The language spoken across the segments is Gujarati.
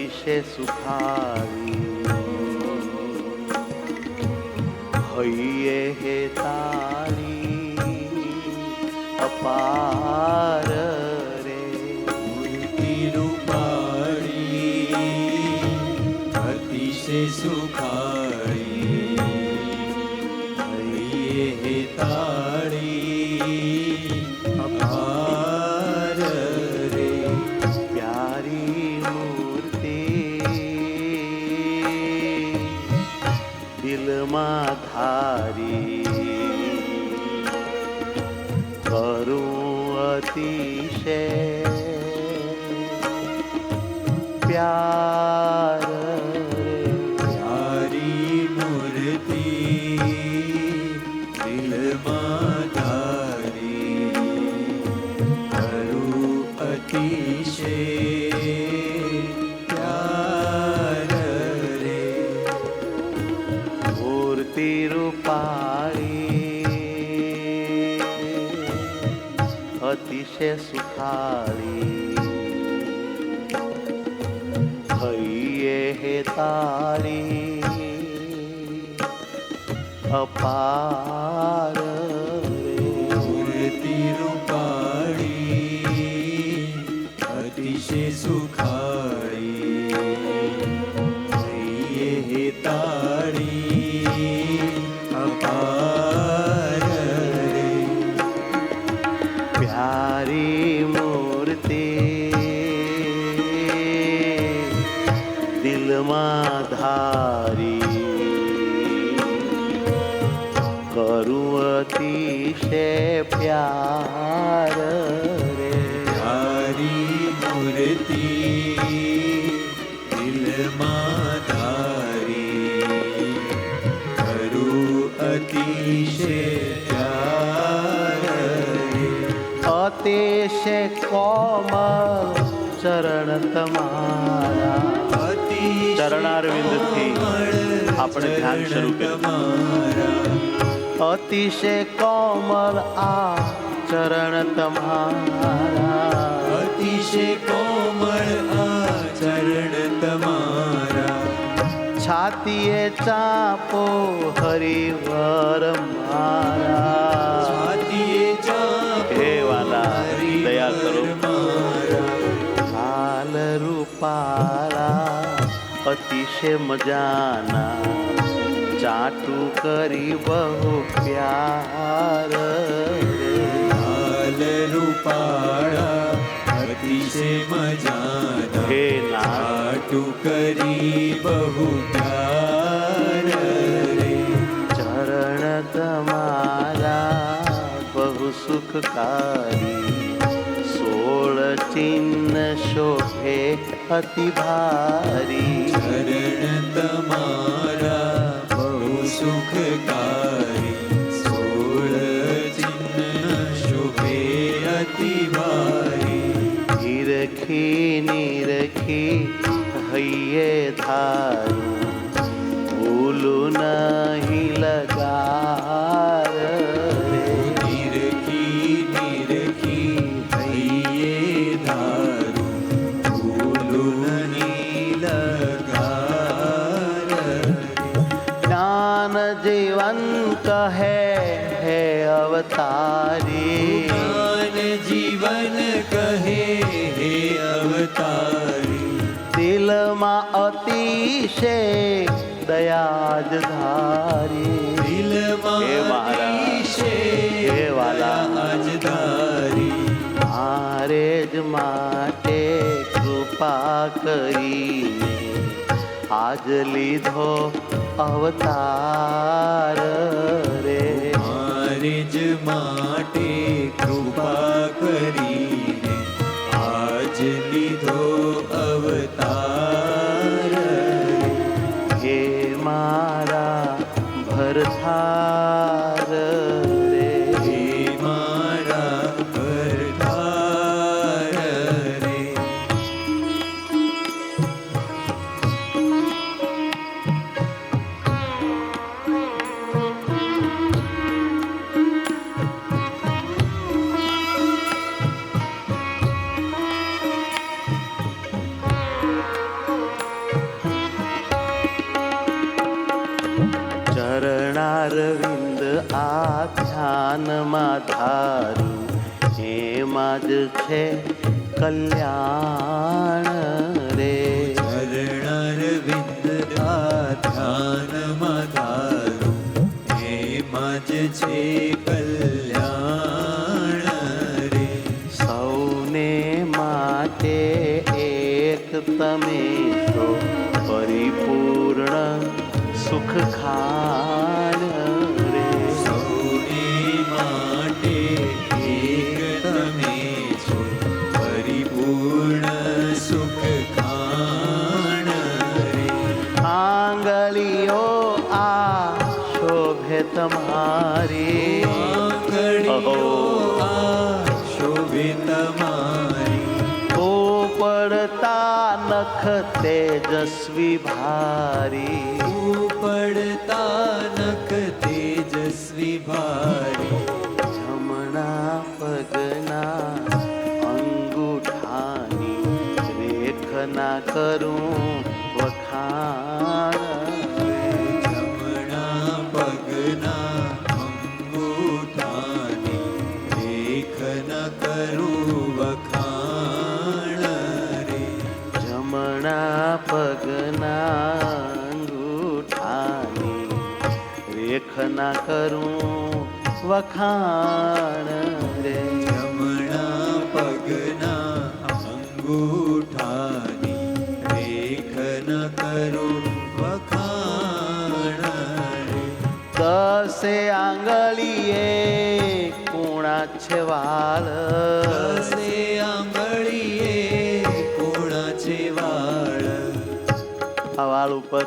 અતિશય સુખાળી હૈયે હે તારી અપાર રે મૂર્તિ રૂપાળી અતિશય સુખાળી હૈયે હે તાળી અપાર રે પ્યારી મૂર્તિ દિલમાં ધારી કરું અતિશય પ્યાર રે પ્યારી મૂર્તિ દિલમાં ધારી કરું અતિશય પ્યાર રે મૂર્તિ રૂપાળી અતિશય સુખાળી હૈયે હે તારી અપાર રે મૂર્તિ રૂપાળી અતિશય સુખાળી હૈયે હે તાળી અપાર રે પ્યારી મૂર્તિ દિલમાં ધારી કરું અતિશય પ્યાર રે તારી મૂર્તિ દિલમાં ધારી કરું અતિશય પ્યાર રે અતિશય કોમલ ચરણ તમારા ચરણારવિંદથી આપણે ધ્યાન શરૂ કર્યું. અતિશય કોમલ આ ચરણ તમારા અતિશય કોમળ આ ચરણ તમારા છાતીએ ચાપો હરિવર મારા છાતીએ ચાપો હે વાલા દયા કરો મારા લાલ રૂપાળા અતિશય મજાના ચાટું કરી બહુ પ્યાર રે લાલ રૂપાળા અતિશય મજાના હે નાથ નાટું કરી બહુ પ્યાર રે ચરણ તમારા બહુ સુખકારી 16 ચિહ્ન શોભે અતિ ભારી ચરણ તમારા બહુ સુખકારી 16 ચિહ્ન શોભે અતિ ભારી નિરખી નિરખી હૈયે ધારું ભૂલું નહીં લગાર રે નિરખી નિરખી હૈયે ધારું ભૂલું નહીં લગાર જ્ઞાન જીવન કહે હે અવતારી જ્ઞાન જીવન કહે હે અવતારી દિલમાં અતિશય દયા જ ધારી દિલમાં હે મહારાજ, અતિશય હે વાલા. દયા જ ધારી મારે જ માટે કૃપા કરીને આજ લીધો અવતાર રે મારે જ માટે કૃપા કરીને આજ લીધો અવતાર હે મારા ભરથાર રે હે મારા ભરતાર રે અરવિંદ આ ધ્યાનમાં ધારું એમાં જ છે કલ્યાણ રે. ચરણારવિંદ આ ધ્યાનમાં ધારું એમાં જ છે કલ્યાણ રે. સૌને માટે એક તમે છો પરિપૂર્ણ સુખ ખાણ રે. સૌને માટે એક તમે છો પરિપૂર્ણ સુખ ખાણ રે. આંગળીઓ આ શોભે તમારી આંગળીઓ આ શોભે તમારી. પડતા નખ તેજસ્વી ભારી. પડતા નખ તેજસ્વી ભારી. જમણા પગના અંગૂઠાની રેખના કરું વખાણ રે. જમણા પગના અંગૂઠાની રેખ ન કરું વખાણ રે. જમણા પગના અંગૂઠાની રેખના કરું વખાણ રે. જમણા પગના અંગૂઠાની રેખ ન કરું વખાણ રે. દસે આંગળીએ કુણા છે વાળ. દસે આંગળીએ કુણા છે વાળ. આ વાળ ઉપર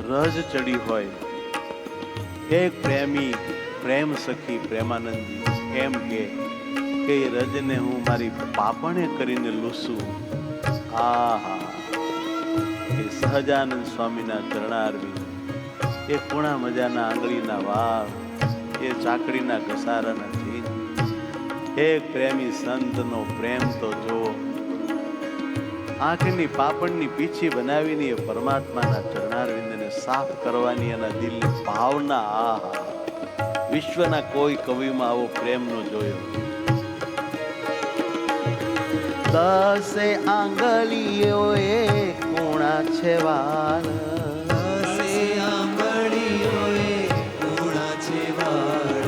રજ ચડી હોય. એક પ્રેમી પ્રેમ સખી પ્રેમાનંદજી એમ કે એ રજને હું મારી પાપણે કરીને લૂસું. આહા એ સહજાનંદ સ્વામીના ચરણારવિંદ, એ કુણા મજાના આંગળીના વાળ, એ ચાકડીના ઘસારાના ચીન. એક પ્રેમી સંતનો પ્રેમ તો જુઓ. આંખની પાપણની પીછી બનાવીને એ પરમાત્માના ચરણારવિંદને સાફ કરવાની એના દિલની ભાવના. આહા વિશ્વના કોઈ કવિમાં આવો પ્રેમ નો જોયો. દસે આંગળીઓ એ કુણા છે વાળ. દસે આંગળીઓ એ કુણા છે વાળ.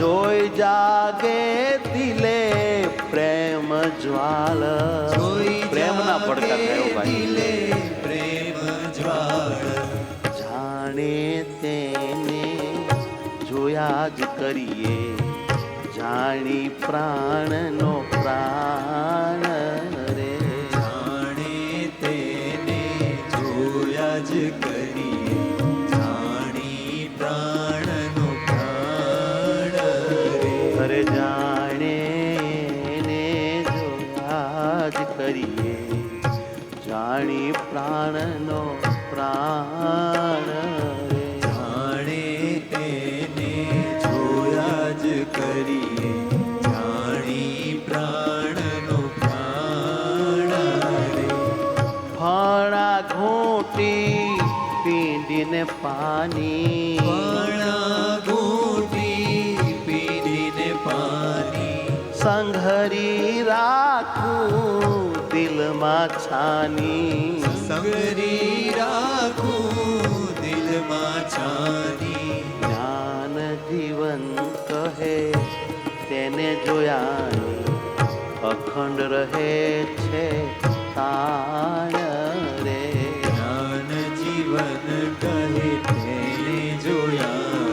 જોઈ જાગે દિલે પ્રેમ જ્વાલ. પ્રેમના પડકાર થયો ભાઈ. પ્રેમ જ્વાળ. જાણે તેને જોયા જ કરીએ જાણી પ્રાણનો પ્રાણ રે. જાણે તેને જોયા જ કરીએ જાણી પ્રાણનો પ્રાણ રે. અરે જાણે ને જોયા જ કરીએ જાણી પ્રાણનો પ્રાણ રે. જાણે તેને જોયા જ કરીએ જાણી પ્રાણનો પ્રાણ રે. ફણા ઘૂંટી પીંડીને પાણી. ફણા ઘૂંટી પીને પાણી. સંઘરી રાખું દિલમાં છાની. સંગરી રાખું દિલમાં છાની. જ્ઞાન જીવન કહે તેને જોયાની અખંડ રહે છે તાણ રે. જ્ઞાન જીવન કહે તેને જોયા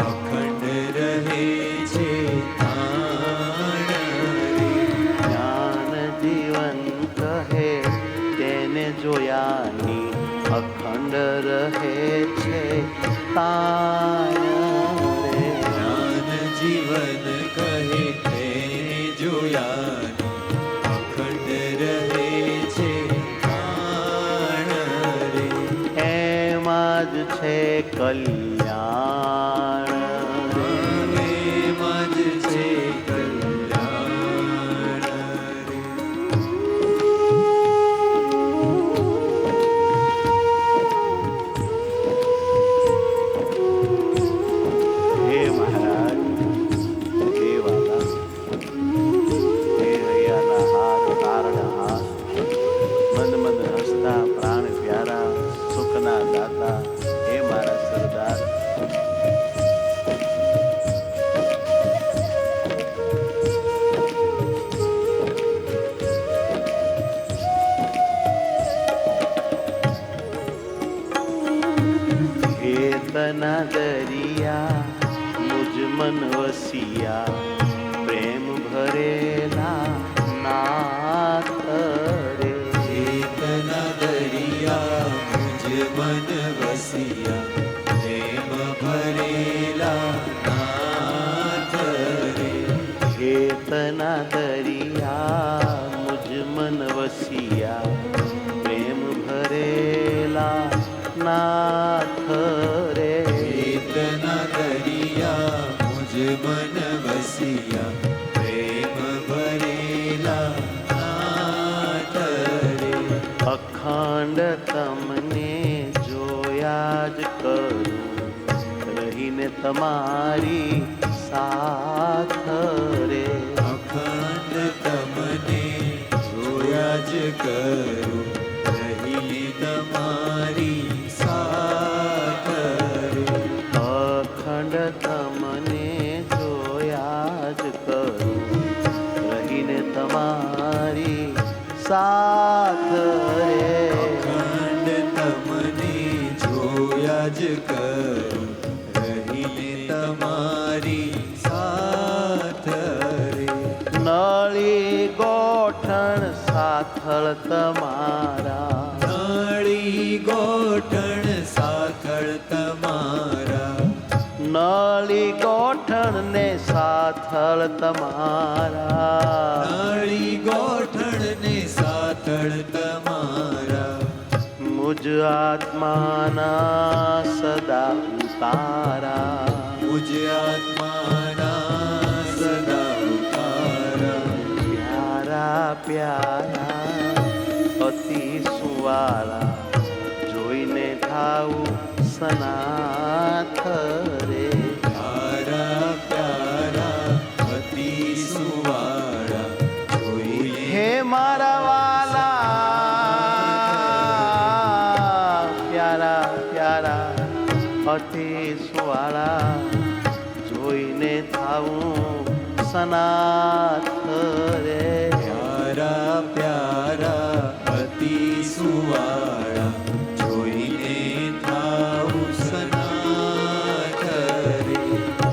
અખંડ રહે છે તાણ રે. જ્ઞાન જીવન કહે તેને જોયાની અખંડ રહે છે તાણ રે. જ્ઞાન જીવન કહે તેને જોયા અખંડ રહે છે તાણ રે. એમાં જ છે કલ્યાણ રે. એમાં જ છે કલ્યાણ રે. હેતના દરિયા મુજ મન વસિયા પ્રેમ ભરેલા નાથ રે. ચેતના દરિયા મુજ મન વસિયા પ્રેમ ભરેલા નાથ રે. હેતના દરિયા મુજ મન વસિયા પ્રેમ ભરેલા નાથ રે. ચેતના દરિયા મુજ મન વસિયા પ્રેમ ભરેલા નાથ રે. અખંડ તમને જોયા જ કરું રહીને તમારી સાથ રે. અખંડ તમને જોયા જ કરું રહીને તમારી સાથ રે. અખંડ તમને જોયા જ કરું રહીને તમારી સાથ રે. અખંડ તમને જોયા જ કરું રહીને તમારી સાથ રે. નળી ગોઠણ સાથળ તમારા નળી ગોઠણ સાથળ તમારા. નળી ગોઠણ ને સાથળ તમારા નળી ગોઠણ ને સાથળ તમારા. મુજ આત્માના સદા ઉતારા મુજ આત્માના સદા ઉતારા. પ્યારા પ્યારા અતિ સુવાળા જોઈને થાવું સનાથ રે. પ્યારા પ્યારા અતિ સુવાળા જોઈએ. હે મારા વાલા પ્યારા પ્યારા અતિ સુવાળા જોઈને થાવું સનાથ રે. પ્યારા પ્યારા અતિ સુવાળા જોઈને થાઉં સનાથ રે.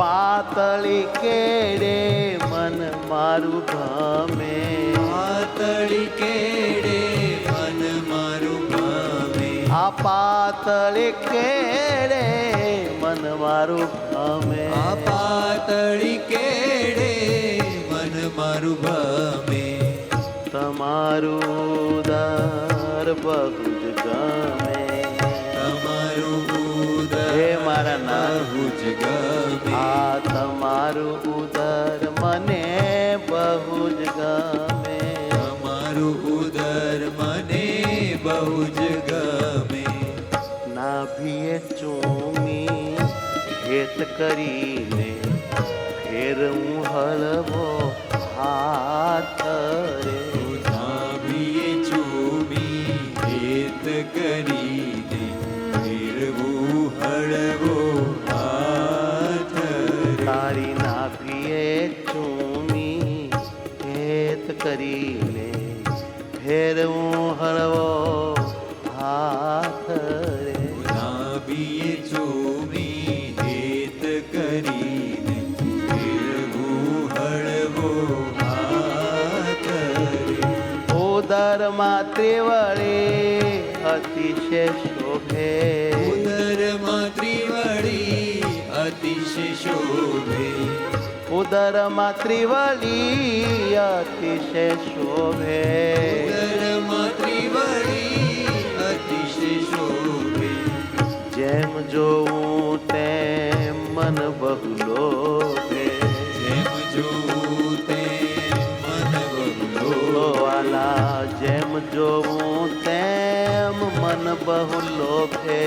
પાતળી કેડે મન મારું ગમે પાતળી કેડે મન મારું ગમે. આ પાતળી કેડે મન મારું ગમે. આ પાતળી કેડે મન મારું ગમે. તમારું ઉદર બહુ જ ગમે. તમારું ઉદર હે મારા નાથ બહુ જ ગમે. આ તમારું ઉદર મને બહુ જ ગમે. તમારું ઉદર મને બહુ જ ગમે. નાભીએ ચૂમી હેત કરીને ફેરવું હળવો હાથ રે. નાભીએ ચૂમી હેત કરીને ફેરવું હળવો હાથ રે. તારી નાભીએ ચૂમી હેત કરીને ફેરવું હળવો હાથ રે. નાભીએ ચૂમી હેત કરીને ફેરવું હળવો હાથ રે. ઉદરમાં ત્રિવળી અતિશય શોભે. ઉદરમાં ત્રિવળી અતિશય શોભે. ઉદરમાં ત્રિવળી અતિશય શોભે. ઉદરમાં ત્રિવળી અતિશય શોભે. જેમ જોઉં તેમ મન બહુ લોભે. જેમ જોઉં તેમ મન બહુ લોભે. વાલા જેમ જોઉં તેમ મન બહુ લોભે.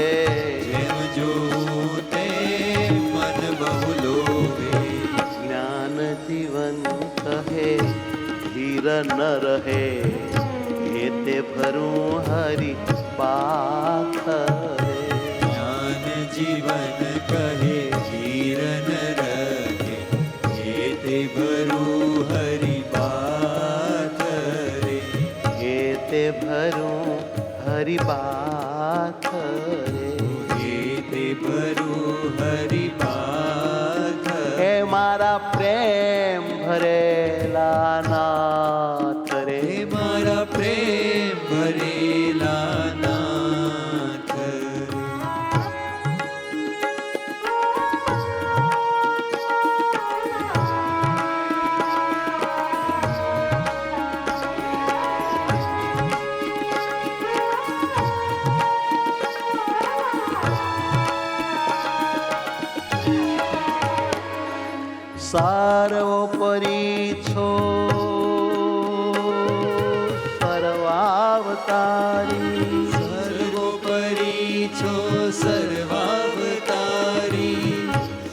જેમ જોઉં તેમ મન બહુ લોભે. જ્ઞાન જીવન કહે ધીર ન રહે એ તે ભરું હરિ પાથ રે. જ્ઞાન જીવન કહે ધીર ન રહે એ તે ભરું હરિ બાથ રે. એ તે ભરું હરિ બાથ રે. એ તે ભરું ભરેલા નાથ રે, હે મારા પ્રેમ ભરેલા નાથ રે. સર્વોપરી છો સર્વાવતારી, સર્વોપરી છો સર્વાવતારી,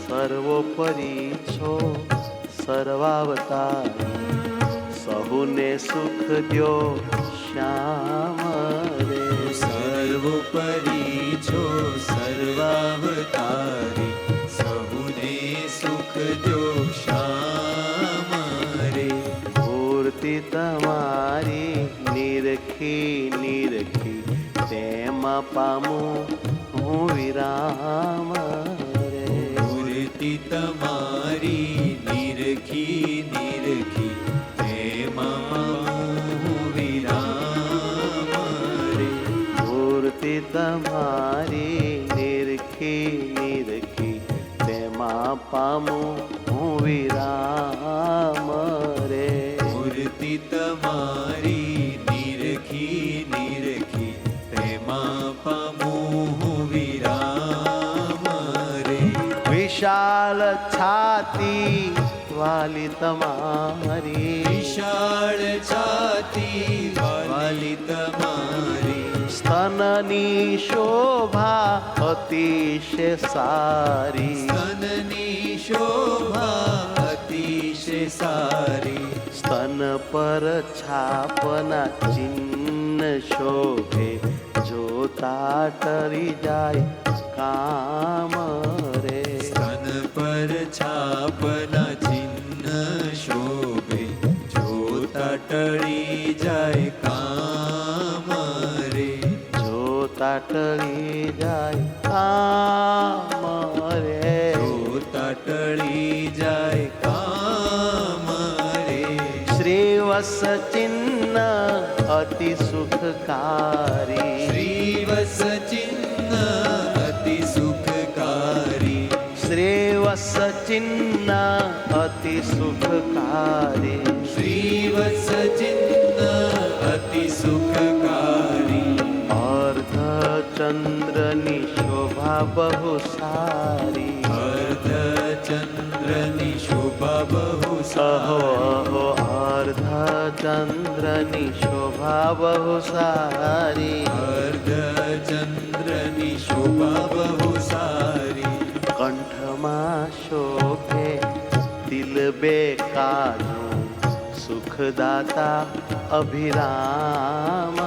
સર્વોપરી છો સર્વાવતારી, સહુને સુખ દ્યો શ્યામ રે. સર્વોપરી છો સર્વાવતારી, સહુને સુખ દો શ્યામ રે. મૂર્તિ તમારી નિરખી નિરખી, તેમાં પામું હું વિરામ રે. મૂર્તિ તમારી નિરખી નિરખી, તેમાં હું વિરામ રે. મૂર્તિ તમારી નિરખી નિરખી, તેમાં પામું હું વિરામ રે. મૂર્તિ તમારી નિરખી નિરખી, તેમાં પામું હું વિરામ રે. વિશાળ છાતી વાલી તમારી, વિશાળ છાતી વાલી તમારી, સ્તનની શોભા અતિશય સારી, સ્તનની શોભા અતિશય સારી. સ્તન પર છાપના ચિહ્ન શોભે, જોતા ટરી જાય કામ રે. સ્તન પર છાપના ચિહ્ન શોભે, જોતા ટળી જાય કામ રે. જોતા ટળી જાય કામ રે. જોતા ટળી જાય કામ રે. શ્રીવત્સ ચિહ્ન અતિ સુખકારી, શ્રીવત્સ ચિહ્ન અતિ સુખકારી, શ્રીવત્સ ચિહ્ન અતિ સુખકારી, શ્રીવત્સ ચિહ્ન અતિ સુખકારી. અર્ધચંદ્રની શોભા બહુ સારી, અર્ધચંદ્રની શોભા બહુ અહો સારી. અહો અર્ધચંદ્રની શોભા બહુ સારી, અર્ધચંદ્રની શોભા બહુ સારી. કંઠમાં શોભે તિલ બે કાજુ, સુખદાતા અભિરામ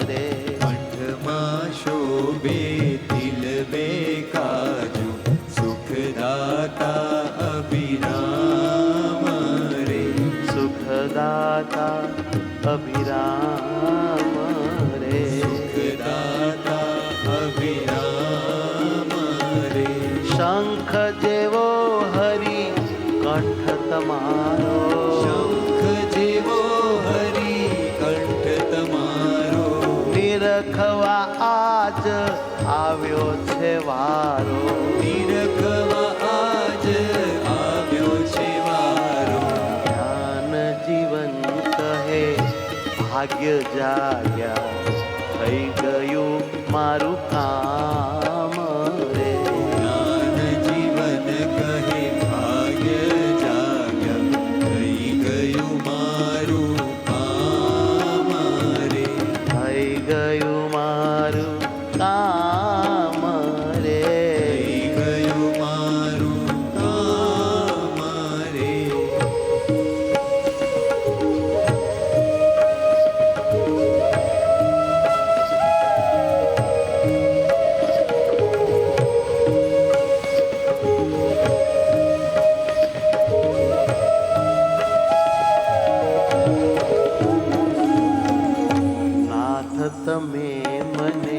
રે. કંઠમાં શોભે તિલ બે કાજુ, સુખદાતા અભિરામ રે. સુખદાતા અભિરામ રે. સુખદાતા અભિરામ રે. શંખ જેવો હરિ કંઠ તમારો, શંખ જેવો હરિ કંઠ તમારો, નિરખવા આજ આવ્યો છે વારો. નિરખવા આજ આવ્યો છે વારો. જ્ઞાન જીવન કહે ભાગ્ય જાગ્યા, થઈ ગયું મારું કામ રે. જ્ઞાન જીવન કહે ભાગ્ય જાગ્યા, થઈ ગયું મારું કામ રે. થઈ ગયું મારું કામ રે. થઈ ગયું મારું કામ રે. નાથ તમે મને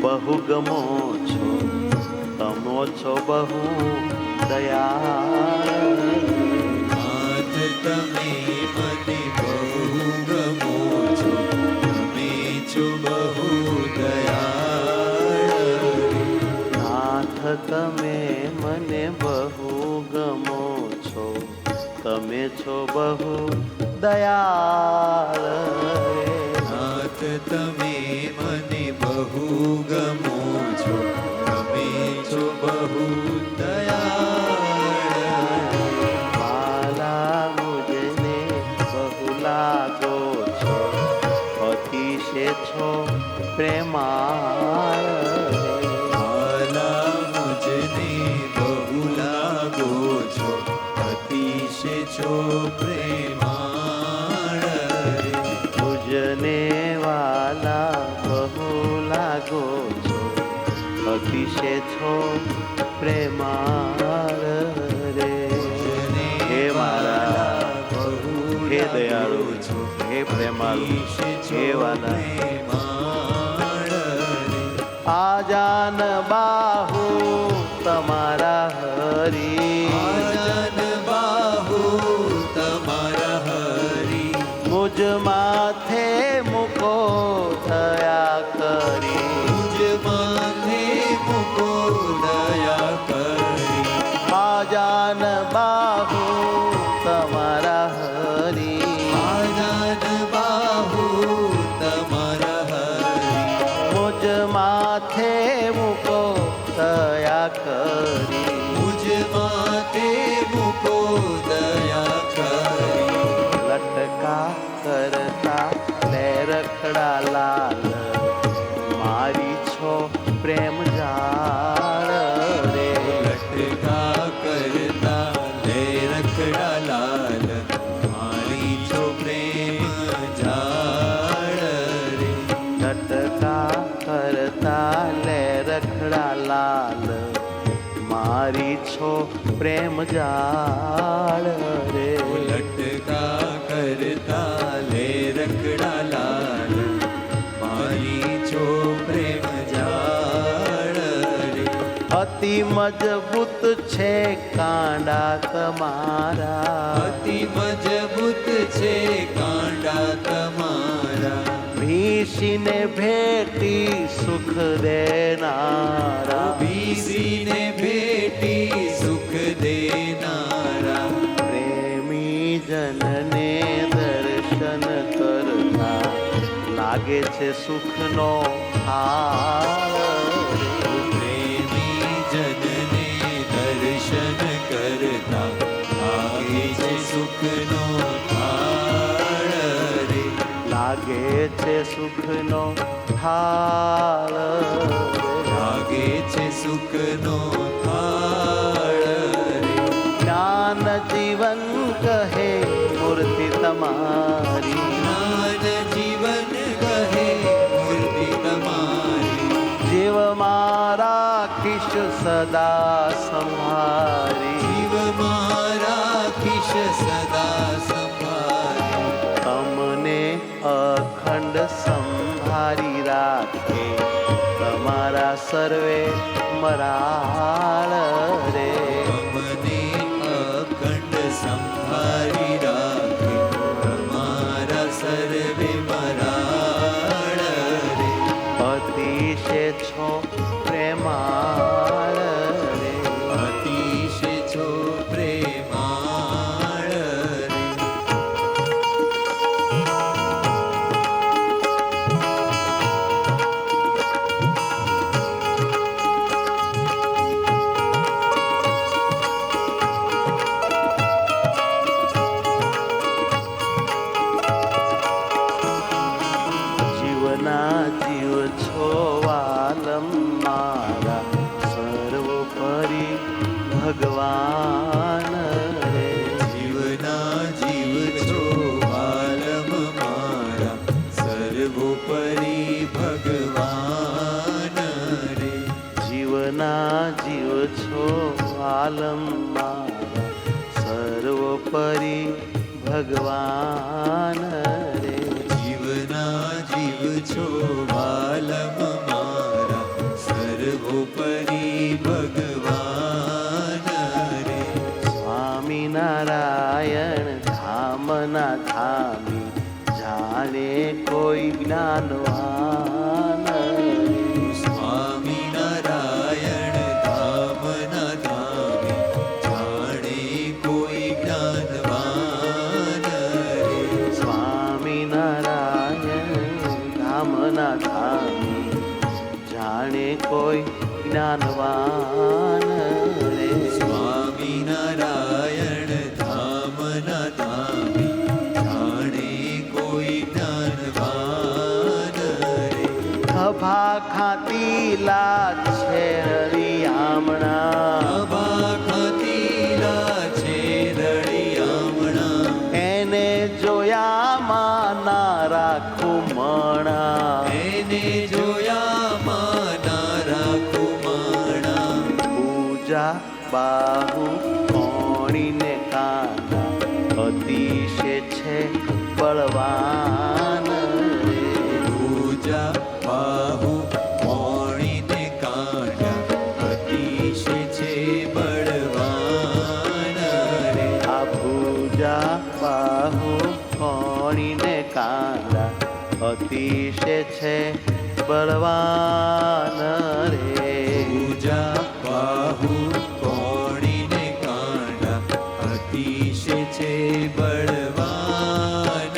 બહુ ગમો છો, તમો છો બહુ દયાળ. નાથ તમે મને બહુ ગમો છો, તમે છો બહુ દયાળ. નાથ તમે મને બહુ ગમો છો, તમે છો બહુ દયાળ રે. નાથ તમે મને બહુ ગમો છો, તમે છો બહુ દયાળ. વાલા મુજને બહુ લાગો છો, અતિશય છો પ્રેમાળ રે. વાલા મુજને બહુ લાગો છો, અતિશય છો પ્રેમાળ રે. મુજને વાલા બહુ લાગો છો, અતિશય છો પ્રેમાળ રે. હે મારા હે દયાળુ હે પ્રેમાળુ હે વાલા, આજાન બાહુ તમારા હરી, આજાન બાહુ તમારા હરી. મુજ માથે મૂકો દયા કરી, મુજ માથે મૂકો દયા કરી. આજાન બાહુ તમારા હરી, આજાન બાહુ તમારા હરી. મુજ માથે મૂકો દયા કરી. મુજ માથે મૂકો દયા કરી. લટકા કરતા લે રખડા લાલ, મારી છો પ્રેમ જાળ રે. લટકા કરતા લે રખડા લાલ, મારી છો પ્રેમ જાળ રે. લટકા કરતા લે રખડા લાલ, મારી છો પ્રેમ જાળ રે. લટકા કરતા લે રખડા લાલ, મારી છો પ્રેમ જાળ રે. અતિ મજબૂત છે કાંડા તમારા, અતિ મજબૂત છે કાંડા તમારા. ભીષીને ભેટી સુખ દેનારા, બીસીને ભેટી સુખ દેનારા. પ્રેમી જનને દર્શન કરતા લાગે છે સુખનો હાર રે. પ્રેમી જનને દર્શન કરતા લાગે છે સુખનો થાળ રે. લાગે છે સુખનો થાળ રે. લાગે છે સુખનો થાળ રે. જ્ઞાન જીવન કહે મૂર્તિ તમારી, જ્ઞાન જીવન કહે મૂર્તિ તમારી. જીવ મારા કિશ સદા સંભારી, જીવ મારા ખિશ સદા સંભાળી. તમને અખંડ સંભારી રાખે તમારા સર્વે મરાળ રે. મને અખંડ સંભાળી રાખે તમારા સર્વે મરાળ રે. અતિશય છો પ્રેમાળ રે. અતિશય છો પ્રેમાળ રે. જીવના જીવ છો વાલમ મારા, સર્વોપરી ભગવાન રે. જીવના જીવ છો વાલમ મારા, સર્વોપરી ભગવાન રે. જીવના જીવ છો વાલમ મારા, સર્વોપરી ભગવાન રે. જીવના જીવ છો વાલમ મારા, સર્વોપરી ભગવાન રે. સ્વામિનારાયણ જ્ઞાનવાન રે. સ્વામિનારાયણ ધામના ધામે જાણે કોઈ જ્ઞાનવાન રે. સ્વામિનારાયણ ધામના ધામી જાણે કોઈ જ્ઞાનવાન રે. સ્વામિનારાયણ ધામના ધામે જાણે કોઈ જ્ઞાનવાન રે. ખભા ખાતીલા છે રળિયામણા, અબા ખાતીલા છે રળિયામણા, એને જોયામાં ના રાખું મણા. એને જોયામાં ના રાખું માણા. પૂજા બાહુ કોણીને કાના અતિશય છે બળવાન રે. પૂજા બાહુ મોણીને કાંડા અતિશય છે બળવાન રે. આ પૂજા બાહુ કોણીને કાના અતિશય છે બળવાન રે. પૂજા બાહુ કોણીને કાંડા અતિશય છે બળવાન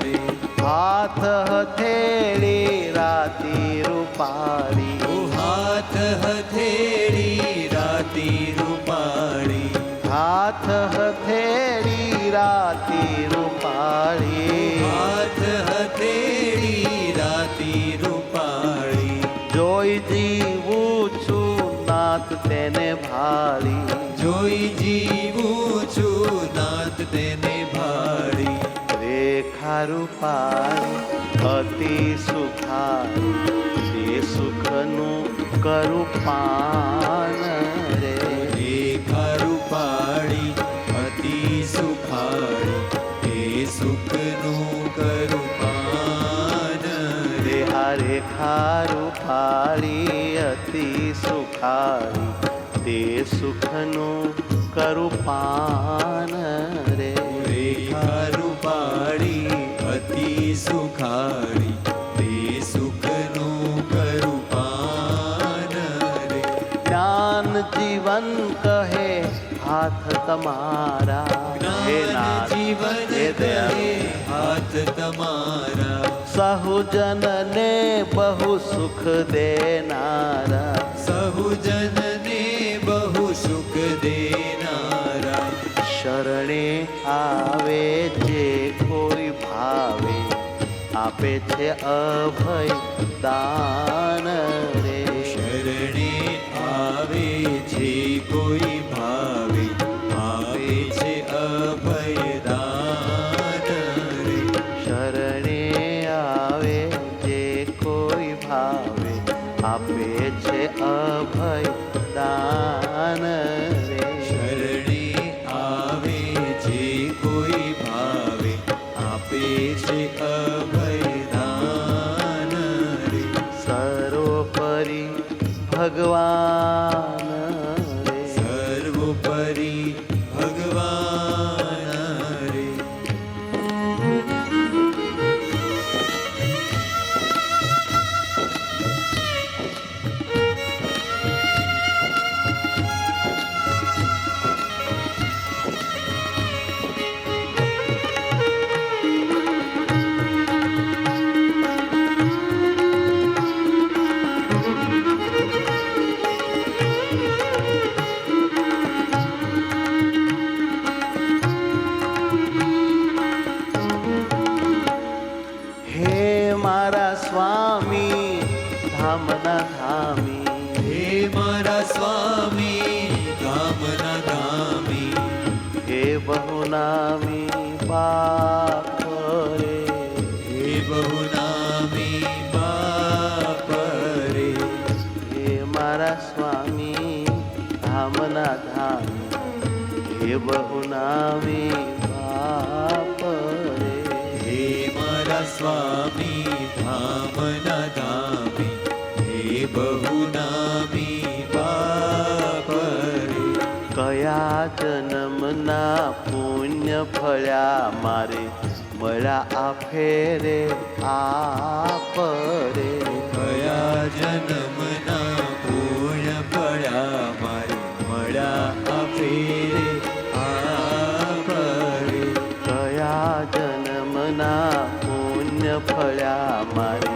રે. હાથ હથેળી રાતી રૂપાળી, ઓ હાથ હથેળી રાતી રૂપાળી, હાથ હથેળી રાતી રૂપાળી. હાથ હથેળી રાતી રૂપાળી. જોઈ જીવું છું નાથ તેને ભાળી, જોઈ જીવું છું નાથ તેને ભાળી. રેખા રૂપાળી અતિ સુખારી, તે સુખનું કરું પાન રે. રેખા રૂપાળી અતિ સુખાળી, તે સુખનું કરું પાન રે. આ રેખા રૂપાળી અતિ સુખારી, તે સુખનું કરું પાન રે. રેખા રૂપાળી અતિ સુખાળી, તે સુખનું કરું પાન રે. જ્ઞાન જીવન કહે હાથ તમારા, હે જ્ઞાન નાથ, જીવન હે દયાળુ. કહે હાથ તમારા, સહુજનને બહુ સુખ દેનારા, સહુજનને બહુ સુખ દેનારા. શરણે આવે જે કોઈ ભાવે, આપે છે અભય દાન રે. શરણે આવે જે કોઈ ભાવે, આવે છે અભય દાન રે. શરણે આવે જે કોઈ ભાવે, આપે છે અભય દાન રે. શરણે આવે જે કોઈ ભાવે, આપે છે અભય દાન રે. સર્વોપરી ભગવાન રે. સર્વોપરી ભગવાન રે. સ્વામી ધામના ધામી, હે મારા સ્વામી ધામના ધામી, હે બહુનામી બાપ રે. હે બહુનામી બાપ રે. હે મારા સ્વામી ધામના ધામી, હે બહુનામી બાપ રે. હે મારા સ્વામી ધામના ધામી, હે બહુનામી બાપ રે. કયા જન્મના પુણ્ય ફળ્યા મારે મળ્યા આ ફેરે આપરે. કયા જન્મના પુણ્ય ફળ્યા મારે મળ્યા આ ફેરે આપરે. કયા જન્મના પુણ્ય ફળ્યા મારે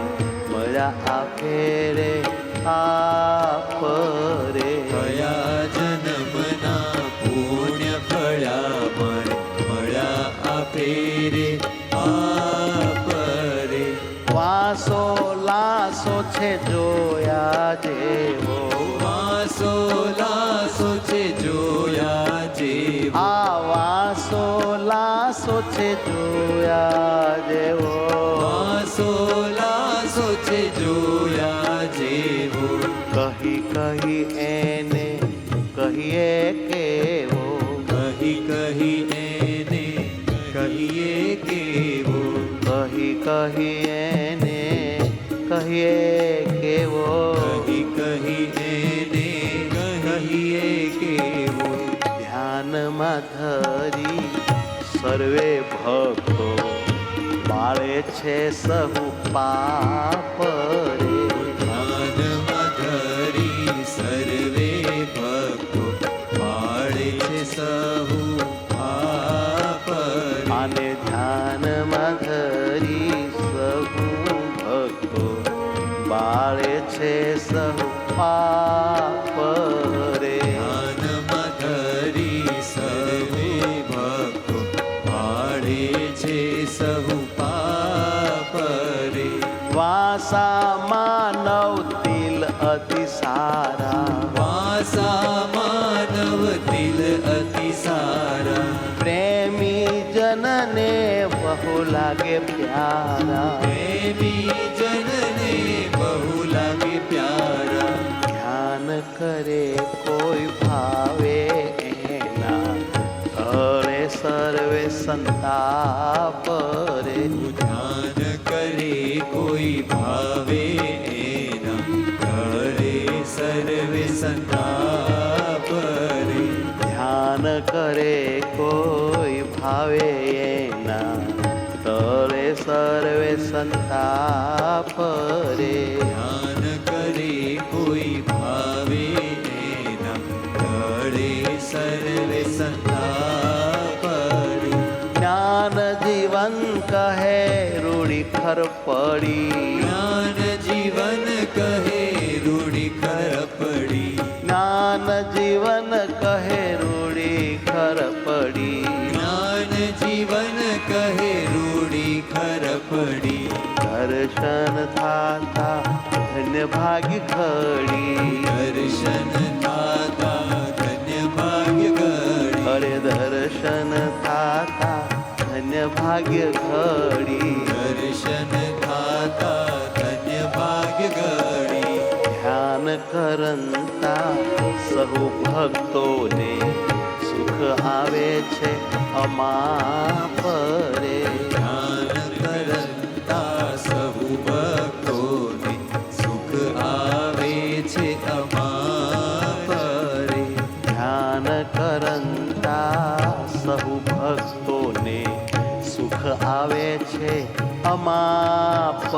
મળ્યા આ ફેરે આપરે. કયા જન્મના પુણ્ય ફળ્યા મારે મળ્યા આ ફેરે આપરે. વાસો લાસો છે જોયા જેવો. વાસો લાસો છે જોયા જેવો. આ વાસો લાસો છે જોયા જેવો. વાસો લાસો છે જોયા જેવો. કહી કહી એને કહીએ કેવો. કહી કહી એને કહીએ કેવો. કહી કહી એને કહીએ કેવો. કહી કહી એને કહીએ કેવો. ધ્યાનમાં ધરી સર્વે ભક્તો બાળે છે સહુ પાપ રે. ધ્યાનમાં ધરી સર્વે ભક્તો પાળે છે સહુ પાપ રે. આને ધ્યાનમાં ધરી સહુ ભક્તો બાળે છે સહુ પાપ રે. ધ્યાનમાં ધરી સર્વે ભક્તો પાળે છે સહુ પાપ રે. વાસા માનવ તિલ અતિ સારા. વાસા માનવ તિલ અતિ સારા. પ્રેમી જનને બહુ લાગે પ્યારા. પ્રેમી જનને બહુ લાગે પ્યારા. ધ્યાન કરે કોઈ ભાવે એના હળે સર્વે સંતાપ રે. ધ્યાન કરે કોઈ ભાવે એના ઘરે સર્વે સંતાપ રે. ધ્યાન કરે કોઈ ભાવે એના તળે સર્વે સંતાપ રે. ધ્યાન કરે કોઈ ભાવે એના ઘરે સર્વે સંતાપ રે. જ્ઞાન જીવન કહે રૂડી ખર પડી. જ્ઞાન જીવન કહે રૂડી ખર પડી. જ્ઞાન જીવન કહે રૂડી ખર પડી. જ્ઞાન જીવન કહે રૂડી ખર પડી. દર્શન થાતા ધન્ય ભાગ્ય ઘડી. દર્શન થાતા ધન્ય ભાગ્ય ઘડી. અરે દર્શન થાતા ધન્ય ભાગ્ય ઘડી. દર્શન થાતા ધન્ય ભાગ્ય ઘડી. ધ્યાન કરંતા સહુ ભક્તોને સુખ આવે છે અમાપ રે. ધ્યાન કરતા સહુ ભક્તોને સુખ આવે છે અમાપ રે. ધ્યાન કરંતા સહુ ભક્તોને સુખ આવે છે અમાપ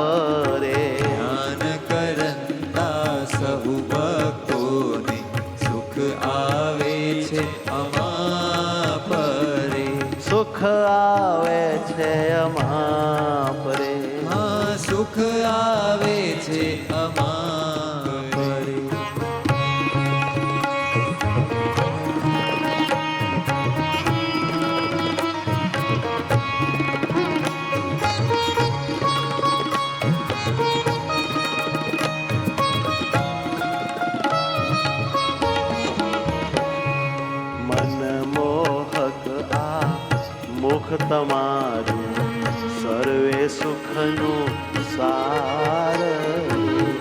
રે. ધ્યાન કરતા સહુ ભક્તોને સુખ આવે છે અમાપ રે. સુખ આવે છે અમાપ રે. હા સુખ આવે છે અમાપ રે. મનમોહક આ મુખ તમારું સર્વે સુખનું સાર.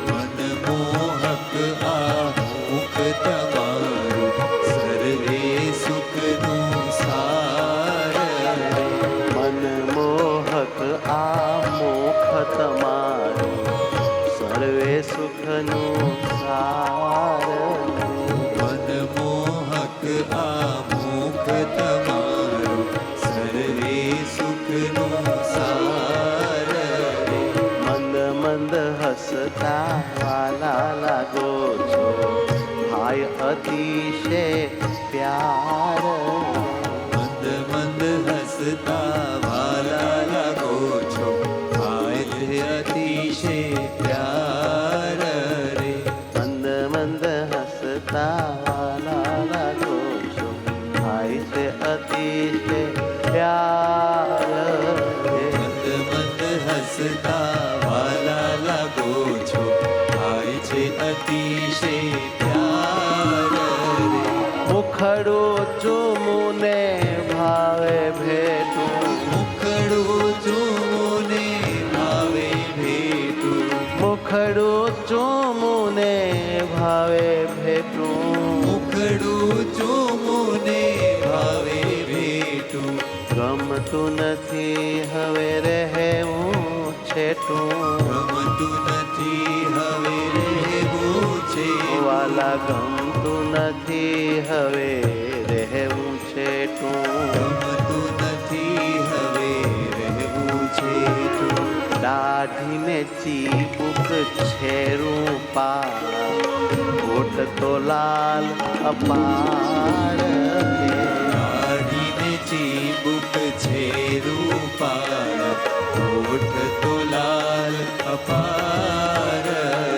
મનમોહક આ મુખ તમારું સર્વે સુખનું સાર રે. મનમોહક આ મુખ તમારું સર્વે સુખનું સાર. મનમોહક આ મુખ તમારું સર્વે સુખનું સાર થાય છે અતિશય પ્યાર રે. મંદ મંદ હસતા વાલા લાગો છો, થાય છે અતિશય પ્યાર રે. મુખડું ચૂમુને ભાવે ભેટું, મુખડું ચૂમુને ભાવે ભેટું, મુખડું ચૂમુને ભાવે ભેટું. મુખડું ચૂમુને ભાવે ભેટું. ગમતું નથી હવે રહેવું છેટું, ગમતું નથી હવે રહેવું છે. વાલા ગમતું નથી હવે રહેવું છેટું. ગમતું નથી હવે રહેવું છે. દાઢીને ચીબુક છે રૂપા, કોટ તો લાલ અપાર રે. દાઢીને ચીબુક છે રૂપાળા, હોઠ તો લાલ અપાર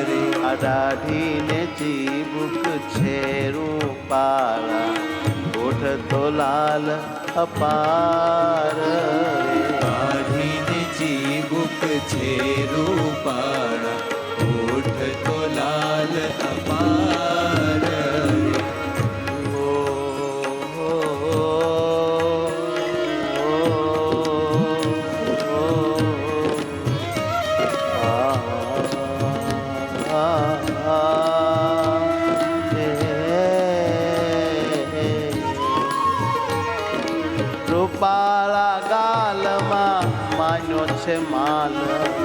રે. આ દાઢીને ચીબુક છે રૂપાળા, કોટ તો લાલ અપાર રે. દાઢીને ચીબુક છે રૂપાળા, હોઠ તો લાલ અપાર રે. રૂપાળા ગાલમાં માન્યો છે માલ,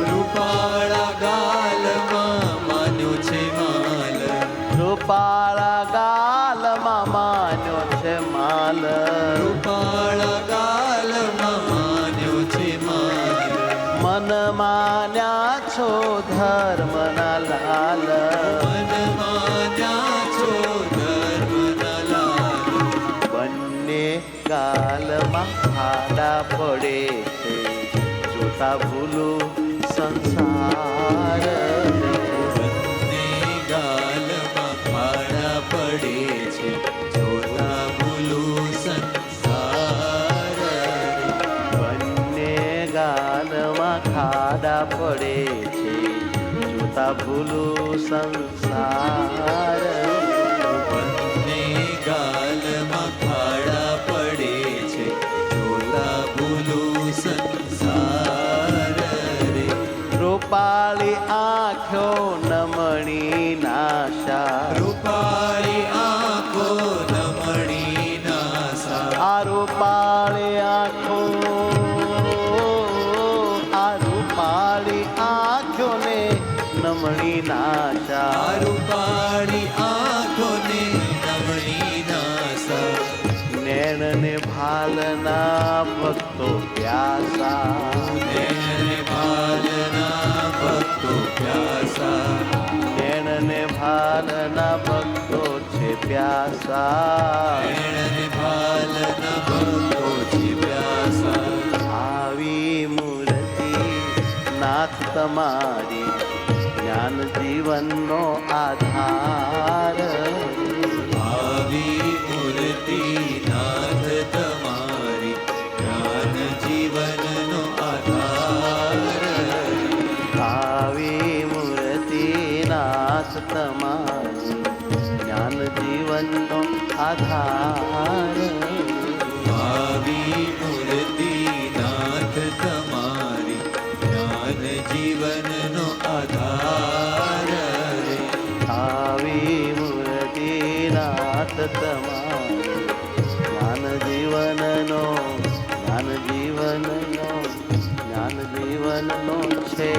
રૂપાળા ગાલમાં માન્યો છે માલ, રૂપાળા ગાલમાં માન્યો છે માલ. રૂપાળા ગાલમાં માન્યો છે માલ. મન માન્યા છો ધર્મના લાલ, મન માન્યા છો ધર્મના લાલ. બંને ગાલમાં ખાડા પડે છે, જોતા ભૂલું સંસાર રે. બંને ગાલમાં ખાડા પડે છે, જોતા ભૂલું સંસાર રે. બંને ગાલમાં ખાડા પડે છે, જોતા ભૂલું સંસાર રે. બંને ગાલમાં ખાડા પડે છે, જોતા ભૂલું સંસાર રે. રૂપાળી આંખો નમણી નાશા, રૂપાળી આંખો નમણી નાસા. આ રૂપાળી આંખો, આ રૂપાળી આંખોને નમણી નાશા. રૂપાળી આંખોને નમણી નાસા. નૈણને ભાલના ભક્તો પ્યાસા, નૈણને ભાલના ભક્તો પ્યાસા. નૈણને ભાલના ભક્તો છે પ્યાસા. નૈણને ભાલના ભક્તો છે પ્યાસા. આવી મૂર્તિ નાથ તમારી, જ્ઞાન જીવનનો આધાર રે. આવી મૂર્તિ નાથ તમારી, જ્ઞાન જીવનનો આધાર. આવી મૂર્તિ નાથ તમારી, જ્ઞાન જીવનનો આધાર. આવી મૂર્તિ નાથ તમારી, જ્ઞાન જીવનનો આધાર. આવી મૂર્તિ નાથ તમારી, જ્ઞાન જીવનનો, જ્ઞાન જીવનનો, જ્ઞાન જીવનનો છે